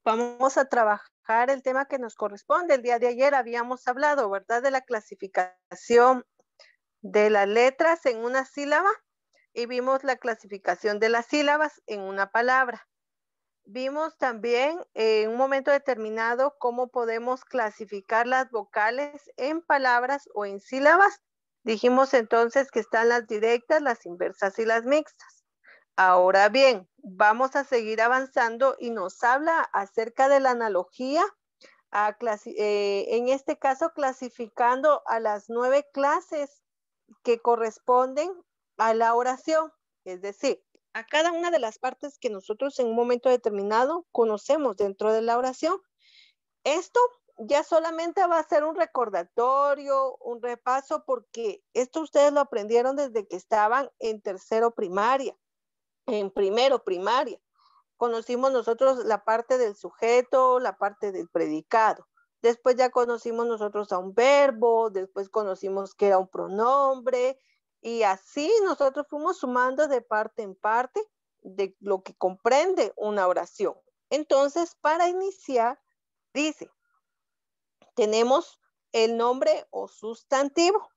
Vamos a trabajar el tema que nos corresponde. El día de ayer habíamos hablado, ¿verdad?, de la clasificación de las letras en una sílaba y vimos la clasificación de las sílabas en una palabra. Vimos también en un momento determinado cómo podemos clasificar las vocales en palabras o en sílabas. Dijimos entonces que están las directas, las inversas y las mixtas. Ahora bien, vamos a seguir avanzando y nos habla acerca de la analogía, en este caso clasificando a las 9 clases que corresponden a la oración, es decir, a cada una de las partes que nosotros en un momento determinado conocemos dentro de la oración. Esto ya solamente va a ser un recordatorio, un repaso, porque esto ustedes lo aprendieron desde que estaban en tercero primaria, en primero primaria. Conocimos nosotros la parte del sujeto, la parte del predicado. Después ya conocimos nosotros a un verbo, después conocimos que era un pronombre, y así nosotros fuimos sumando de parte en parte de lo que comprende una oración. Entonces, para iniciar, dice, tenemos el nombre o sustantivo,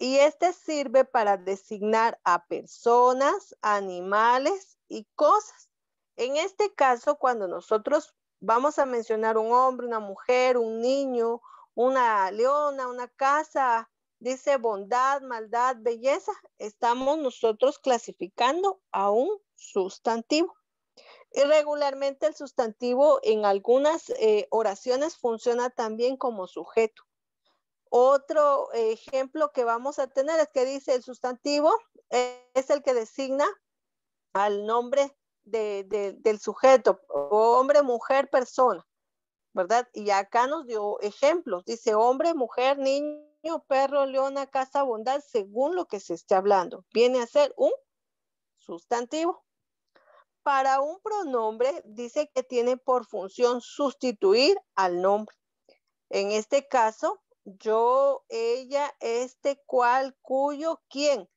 y este sirve para designar a personas, animales y cosas. En este caso, cuando nosotros vamos a mencionar un hombre, una mujer, un niño, una leona, una casa, dice bondad, maldad, belleza, estamos nosotros clasificando a un sustantivo. Y regularmente el sustantivo en algunas oraciones funciona también como sujeto. Otro ejemplo que vamos a tener es que dice el sustantivo es el que designa al nombre del sujeto, hombre, mujer, persona, ¿verdad? Y acá nos dio ejemplos, dice hombre, mujer, niño, perro, leona, casa, bondad, según lo que se esté hablando. Viene a ser un sustantivo. Para un pronombre dice que tiene por función sustituir al nombre. En este caso, yo, ella, este, cual, cuyo, quién.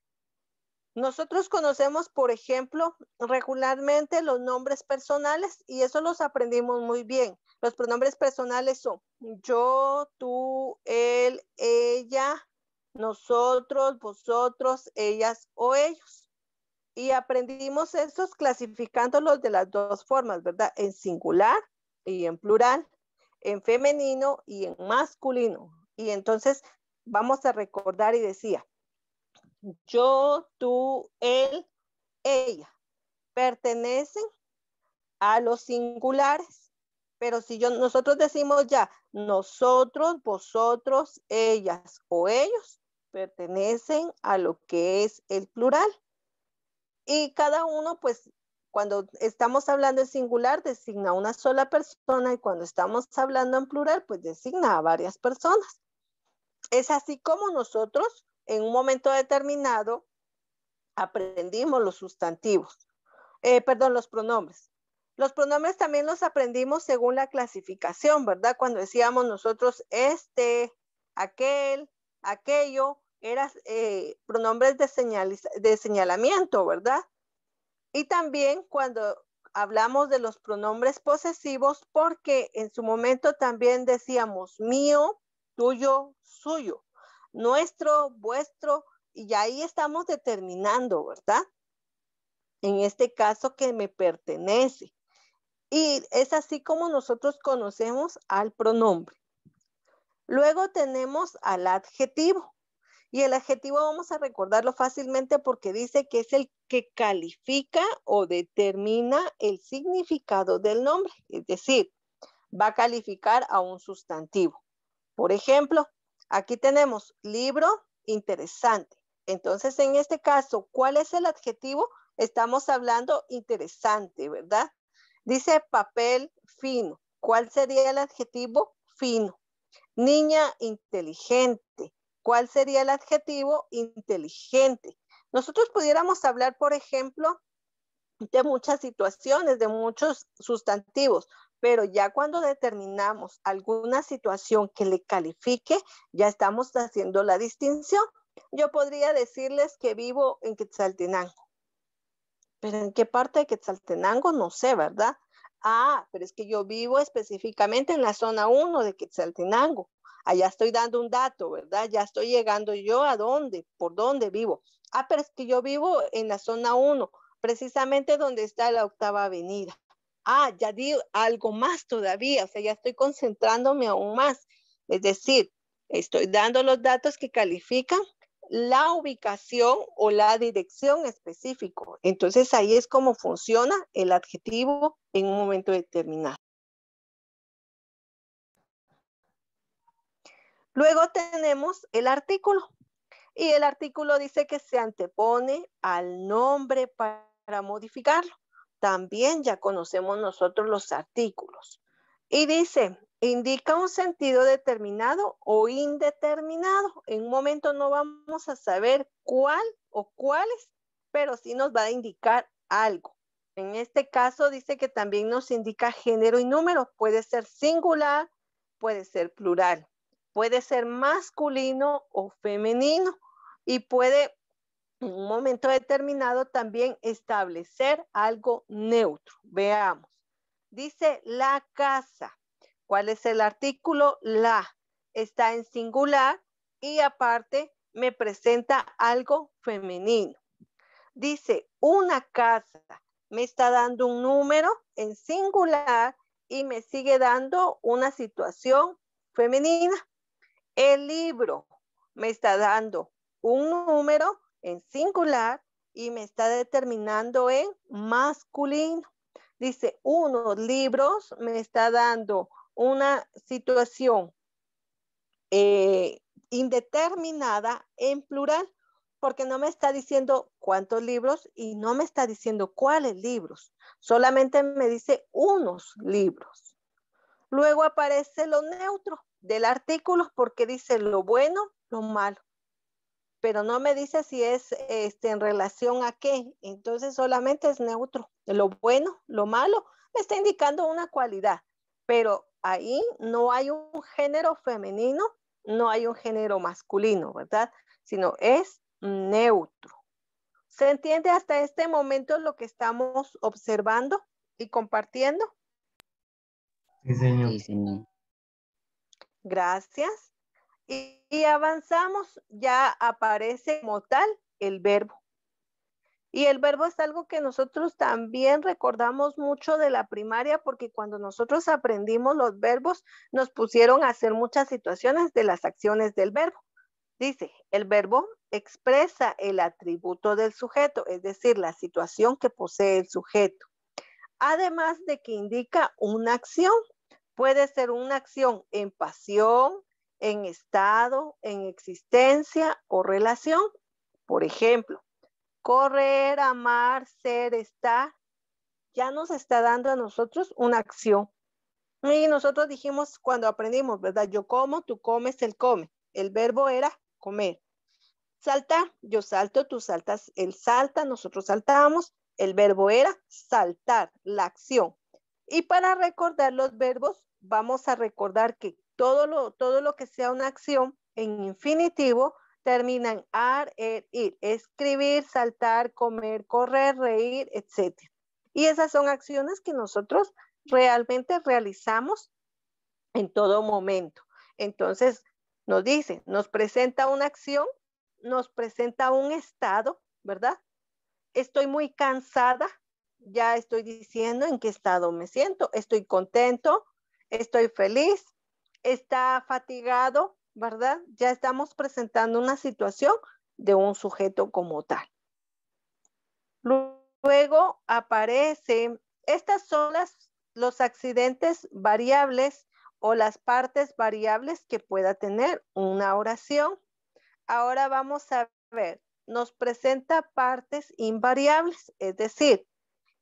Nosotros conocemos, por ejemplo, regularmente los nombres personales y eso los aprendimos muy bien. Los pronombres personales son yo, tú, él, ella, nosotros, vosotros, ellas o ellos. Y aprendimos esos clasificándolos de las dos formas, ¿verdad? En singular y en plural, en femenino y en masculino. Y entonces vamos a recordar y decía, yo, tú, él, ella, pertenecen a los singulares. Pero si nosotros decimos ya, nosotros, vosotros, ellas o ellos, pertenecen a lo que es el plural. Y cada uno, pues, cuando estamos hablando en singular, designa a una sola persona y cuando estamos hablando en plural, pues designa a varias personas. Es así como nosotros, en un momento determinado, aprendimos los sustantivos, los pronombres. Los pronombres también los aprendimos según la clasificación, ¿verdad? Cuando decíamos nosotros este, aquel, aquello, eran pronombres de señalamiento, ¿verdad? Y también cuando hablamos de los pronombres posesivos, porque en su momento también decíamos mío, tuyo, suyo, nuestro, vuestro, y ahí estamos determinando, ¿verdad? En este caso que me pertenece. Y es así como nosotros conocemos al pronombre. Luego tenemos al adjetivo. Y el adjetivo vamos a recordarlo fácilmente porque dice que es el que califica o determina el significado del nombre. Es decir, va a calificar a un sustantivo. Por ejemplo, aquí tenemos libro interesante. Entonces, en este caso, ¿cuál es el adjetivo? Estamos hablando interesante, ¿verdad? Dice papel fino. ¿Cuál sería el adjetivo? Fino. Niña inteligente. ¿Cuál sería el adjetivo? Inteligente. Nosotros pudiéramos hablar, por ejemplo, de muchas situaciones, de muchos sustantivos, pero ya cuando determinamos alguna situación que le califique, ya estamos haciendo la distinción. Yo podría decirles que vivo en Quetzaltenango, pero ¿en qué parte de Quetzaltenango? No sé, ¿verdad? Ah, pero es que yo vivo específicamente en la zona 1 de Quetzaltenango. Allá estoy dando un dato, ¿verdad? Ya estoy llegando yo a dónde, por dónde vivo. Ah, pero es que yo vivo en la zona 1, precisamente donde está la Octava Avenida. Ah, ya di algo más todavía, o sea, ya estoy concentrándome aún más. Es decir, estoy dando los datos que califican la ubicación o la dirección específico. Entonces ahí es como funciona el adjetivo en un momento determinado. Luego tenemos el artículo y el artículo dice que se antepone al nombre para modificarlo. También ya conocemos nosotros los artículos. Y dice, indica un sentido determinado o indeterminado. En un momento no vamos a saber cuál o cuáles, pero sí nos va a indicar algo. En este caso dice que también nos indica género y número. Puede ser singular, puede ser plural, puede ser masculino o femenino y puede en un momento determinado también establecer algo neutro. Veamos. Dice la casa. ¿Cuál es el artículo? La. Está en singular y aparte me presenta algo femenino. Dice una casa. Me está dando un número en singular y me sigue dando una situación femenina. El libro me está dando un número en singular y me está determinando en masculino. Dice, unos libros me está dando una situación indeterminada en plural, porque no me está diciendo cuántos libros y no me está diciendo cuáles libros, solamente me dice unos libros. Luego aparece lo neutro del artículo porque dice lo bueno, lo malo, pero no me dice si es en relación a qué, entonces solamente es neutro. Lo bueno, lo malo, me está indicando una cualidad, pero ahí no hay un género femenino, no hay un género masculino, ¿verdad? Sino es neutro. ¿Se entiende hasta este momento lo que estamos observando y compartiendo? Sí, señor. Sí, señor. Gracias. Y avanzamos, ya aparece como tal el verbo. Y el verbo es algo que nosotros también recordamos mucho de la primaria porque cuando nosotros aprendimos los verbos nos pusieron a hacer muchas situaciones de las acciones del verbo. Dice, el verbo expresa el atributo del sujeto, es decir, la situación que posee el sujeto. Además de que indica una acción. Puede ser una acción en pasión, en estado, en existencia o relación. Por ejemplo, correr, amar, ser, estar, ya nos está dando a nosotros una acción. Y nosotros dijimos cuando aprendimos, ¿verdad? Yo como, tú comes, él come. El verbo era comer. Saltar, yo salto, tú saltas, él salta, nosotros saltamos. El verbo era saltar, la acción. Y para recordar los verbos, vamos a recordar que todo lo que sea una acción en infinitivo termina en ar, er, ir. Escribir, saltar, comer, correr, reír, etc. Y esas son acciones que nosotros realmente realizamos en todo momento. Entonces, nos dice, nos presenta una acción, nos presenta un estado, ¿verdad? Estoy muy cansada, ya estoy diciendo en qué estado me siento. Estoy contento, estoy feliz, está fatigado, ¿verdad? Ya estamos presentando una situación de un sujeto como tal. Luego aparece, estas son los accidentes variables o las partes variables que pueda tener una oración. Ahora vamos a ver, nos presenta partes invariables, es decir,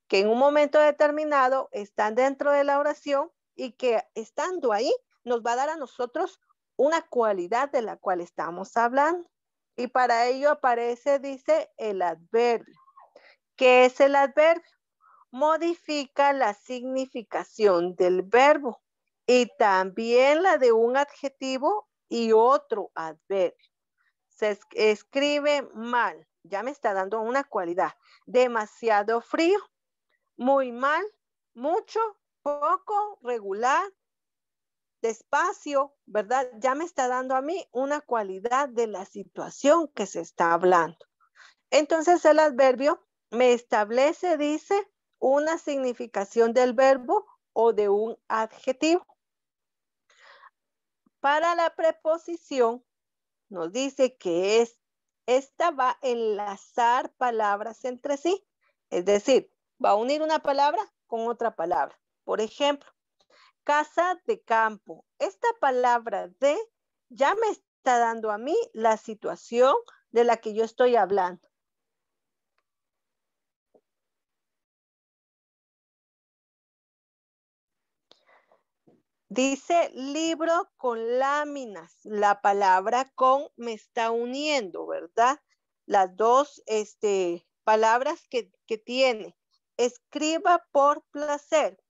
que en un momento determinado están dentro de la oración y que estando ahí nos va a dar a nosotros una cualidad de la cual estamos hablando. Y para ello aparece, dice, el adverbio. ¿Qué es el adverbio? Modifica la significación del verbo y también la de un adjetivo y otro adverbio. Se escribe mal, ya me está dando una cualidad. Demasiado frío, muy mal, mucho poco, regular, despacio, ¿verdad? Ya me está dando a mí una cualidad de la situación que se está hablando. Entonces el adverbio me establece, dice, una significación del verbo o de un adjetivo. Para la preposición nos dice que esta va a enlazar palabras entre sí. Es decir, va a unir una palabra con otra palabra. Por ejemplo, casa de campo. Esta palabra de ya me está dando a mí la situación de la que yo estoy hablando. Dice libro con láminas. La palabra con me está uniendo, ¿verdad? Las dos palabras que tiene. Escriba por placer.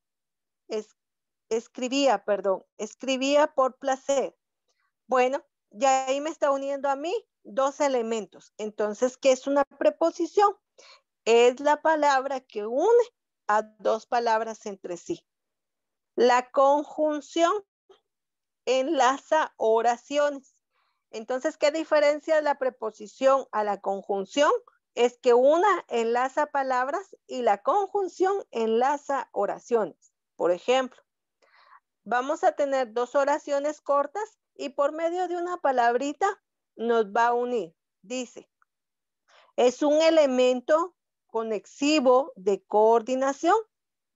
Escribía, perdón. Escribía por placer. Bueno, ya ahí me está uniendo a mí dos elementos. Entonces, ¿qué es una preposición? Es la palabra que une a dos palabras entre sí. La conjunción enlaza oraciones. Entonces, ¿qué diferencia la preposición a la conjunción? Es que una enlaza palabras y la conjunción enlaza oraciones. Por ejemplo, vamos a tener dos oraciones cortas y por medio de una palabrita nos va a unir. Dice, es un elemento conexivo de coordinación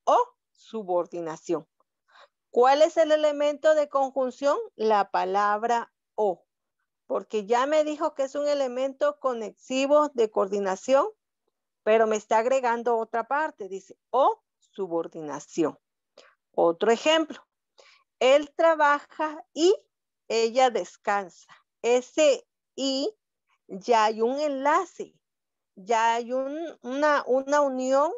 o subordinación. ¿Cuál es el elemento de conjunción? La palabra o, porque ya me dijo que es un elemento conexivo de coordinación, pero me está agregando otra parte, dice o subordinación. Otro ejemplo, él trabaja y ella descansa. Ese y ya hay un enlace, ya hay una unión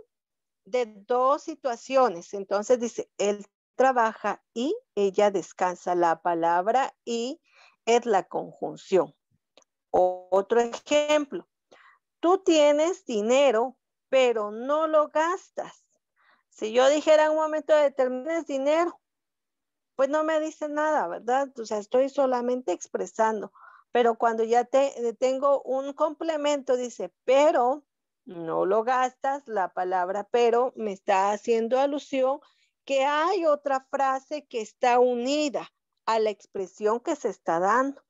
de dos situaciones. Entonces dice, él trabaja y ella descansa. La palabra y es la conjunción. Otro ejemplo, tú tienes dinero, pero no lo gastas. Si yo dijera en un momento determinado dinero, pues no me dice nada, ¿verdad? O sea, estoy solamente expresando. Pero cuando ya tengo un complemento, dice, pero no lo gastas, la palabra pero me está haciendo alusión que hay otra frase que está unida a la expresión que se está dando.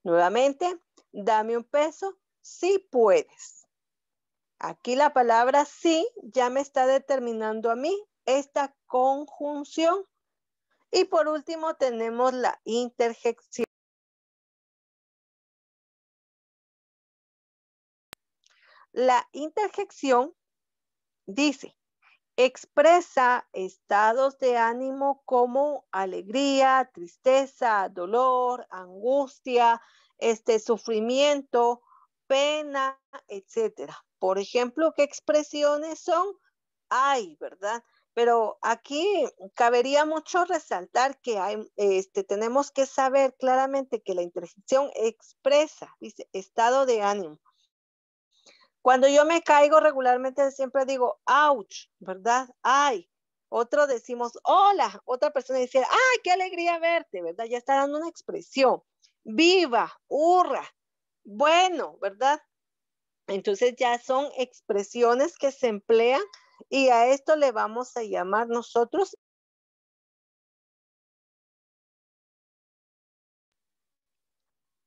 Nuevamente, dame un peso, sí puedes. Aquí la palabra sí ya me está determinando a mí esta conjunción. Y por último tenemos la interjección. La interjección dice, expresa estados de ánimo como alegría, tristeza, dolor, angustia, sufrimiento, pena, etcétera. Por ejemplo, ¿qué expresiones son? Hay, ¿verdad? Pero aquí cabería mucho resaltar que tenemos que saber claramente que la interjección expresa, dice, estado de ánimo. Cuando yo me caigo regularmente siempre digo, ouch, ¿verdad? Ay. Otro decimos, hola. Otra persona dice, ay, qué alegría verte, ¿verdad? Ya está dando una expresión. Viva, hurra, bueno, ¿verdad? Entonces ya son expresiones que se emplean y a esto le vamos a llamar nosotros.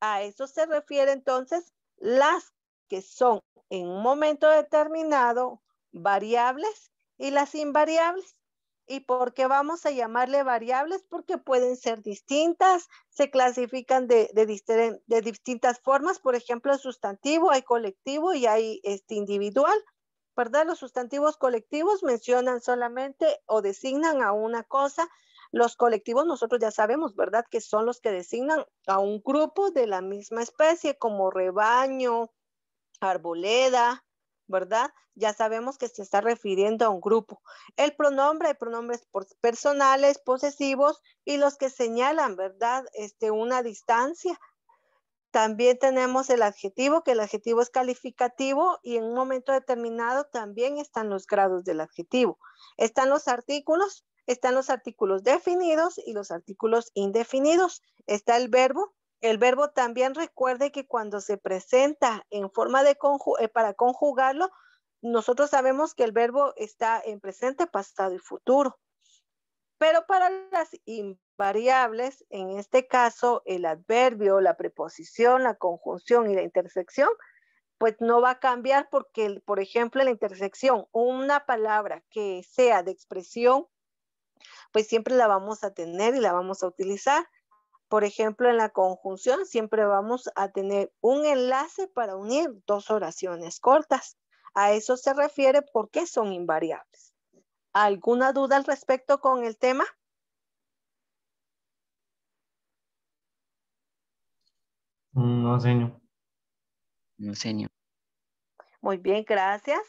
A eso se refiere entonces las que son en un momento determinado variables y las invariables. ¿Y por qué vamos a llamarle variables? Porque pueden ser distintas, se clasifican de distintas formas. Por ejemplo, el sustantivo, hay colectivo y hay individual, ¿verdad? Los sustantivos colectivos mencionan solamente o designan a una cosa. Los colectivos nosotros ya sabemos, ¿verdad? Que son los que designan a un grupo de la misma especie, como rebaño, arboleda, ¿verdad? Ya sabemos que se está refiriendo a un grupo. El pronombre, hay pronombres personales, posesivos y los que señalan, ¿verdad? Una distancia. También tenemos el adjetivo, que el adjetivo es calificativo y en un momento determinado también están los grados del adjetivo. Están los artículos definidos y los artículos indefinidos. Está el verbo. El verbo también recuerde que cuando se presenta en forma de para conjugarlo, nosotros sabemos que el verbo está en presente, pasado y futuro. Pero para las invariables, en este caso, el adverbio, la preposición, la conjunción y la intersección, pues no va a cambiar porque, por ejemplo, en la intersección, una palabra que sea de expresión, pues siempre la vamos a tener y la vamos a utilizar. Por ejemplo, en la conjunción siempre vamos a tener un enlace para unir dos oraciones cortas. A eso se refiere porque son invariables. ¿Alguna duda al respecto con el tema? No, señor. No, señor. Muy bien, gracias.